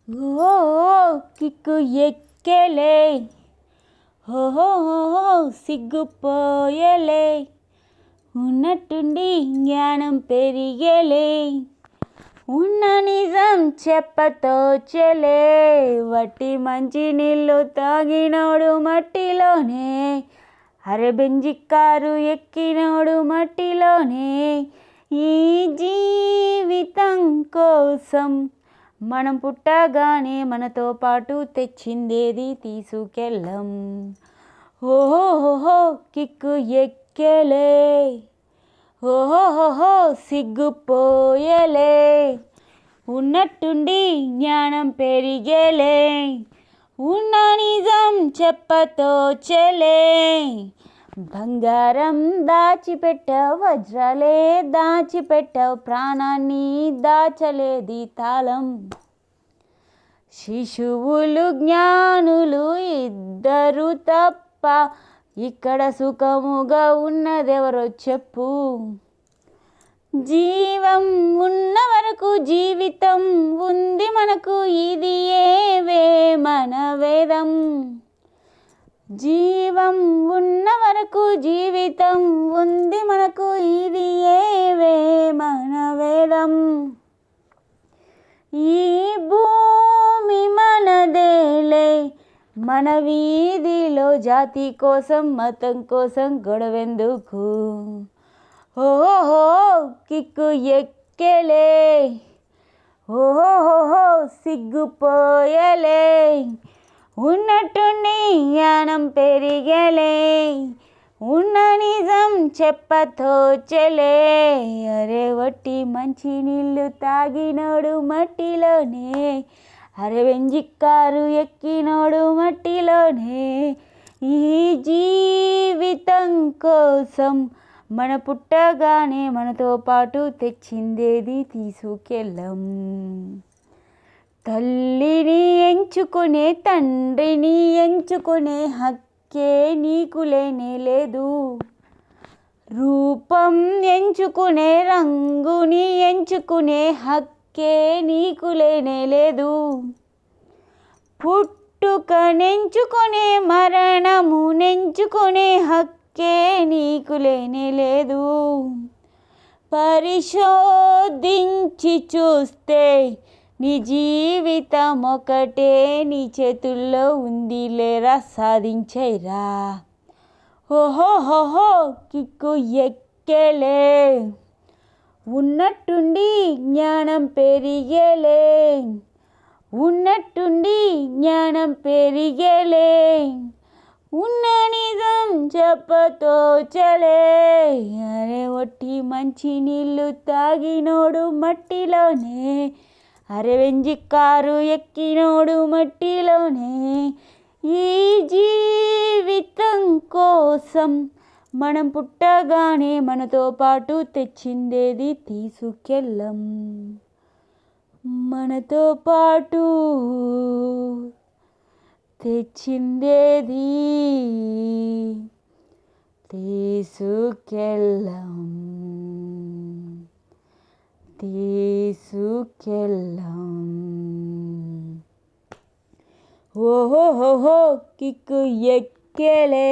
ఓ kick ఎక్కేలే, ఓహో సిగ్గుపోయేలే, ఉన్నట్టుండి జ్ఞానం పెరిగేలే, ఉన్న నిజం చెప్పతోచెలే, వట్టి మంచి నీళ్ళు తాగినోడు మట్టిలోనే, అరే బెంజి కారు ఎక్కినోడు మట్టిలోనే. ఈ జీవితం కోసం మనం పుట్టగానే మనతో పాటు తెచ్చిందేది తీసుకెళ్ళం. ఓహోహో కిక్కు ఎక్కేలే, ఓహోహో సిగ్గుపోయేలే, ఉన్నట్టుండి జ్ఞానం పెరిగేలే, ఉన్న నిజం చెప్పతోచెలే. బంగారం దాచిపెట్టావు, వజ్రాలే దాచిపెట్టావు, ప్రాణాన్ని దాచలేది తాళం. శిశువులు జ్ఞానులు ఇద్దరు తప్ప ఇక్కడ సుఖముగా ఉన్నదెవరో చెప్పు. జీవం ఉన్న వరకు జీవితం ఉంది మనకు, ఇది ఏవే మన వేదం. జీవం ఉన్న వరకు జీవితం ఉంది మనకు, ఇది ఏవే మన వేదం. ఈ భూమి మనదేలే, మన వీధిలో జాతి కోసం మతం కోసం గొడవెందుకు. ఓహో కిక్కు ఎక్కేలే, ఓహోహో సిగ్గుపోయేలే, ఉన్నట్టుండి జ్ఞానం పెరిగేలే, ఉన్న నిజం చెప్పతోచెలే, అరే వట్టి మంచి నీళ్ళు తాగినోడు మట్టిలోనే, అరే బెంజి కారు ఎక్కినోడు మట్టిలోనే. ఈ జీవితం కోసం మన పుట్టగానే మనతో పాటు తెచ్చిందేది తీసుకెళ్ళం. తల్లిని ఎంచుకునే తండ్రిని ఎంచుకునే హక్కే నీకు లేనే లేదు. రూపం ఎంచుకునే రంగుని ఎంచుకునే హక్కే నీకు లేనే లేదు. పుట్టుకనెంచుకునే మరణము నెంచుకునే హక్కే నీకు లేనే లేదు. పరిశోధించి చూస్తే నీ జీవితం ఒకటే నీ చేతుల్లో ఉంది, లేరా సాధించేరా. ఓహోహోహో కిక్కు ఎక్కేలే, ఉన్నట్టుండి జ్ఞానం పెరిగేలే, ఉన్నట్టుండి జ్ఞానం పెరిగేలే, ఉన్న నిజం చెప్పతోచెలే, అరే ఒట్టి మంచి నీళ్ళు తాగినోడు మట్టిలోనే, అరే బెంజి కారు ఎక్కినోడు మట్టిలోనే. ఈ జీవితం కోసం మనం పుట్టగానే మనతో పాటు తెచ్చిందేది తీసుకెళ్ళం. మనతో పాటు తెచ్చిందేది తీసుకెళ్ళం. ఓహోహోహో కిక్కు ఎక్కేలే.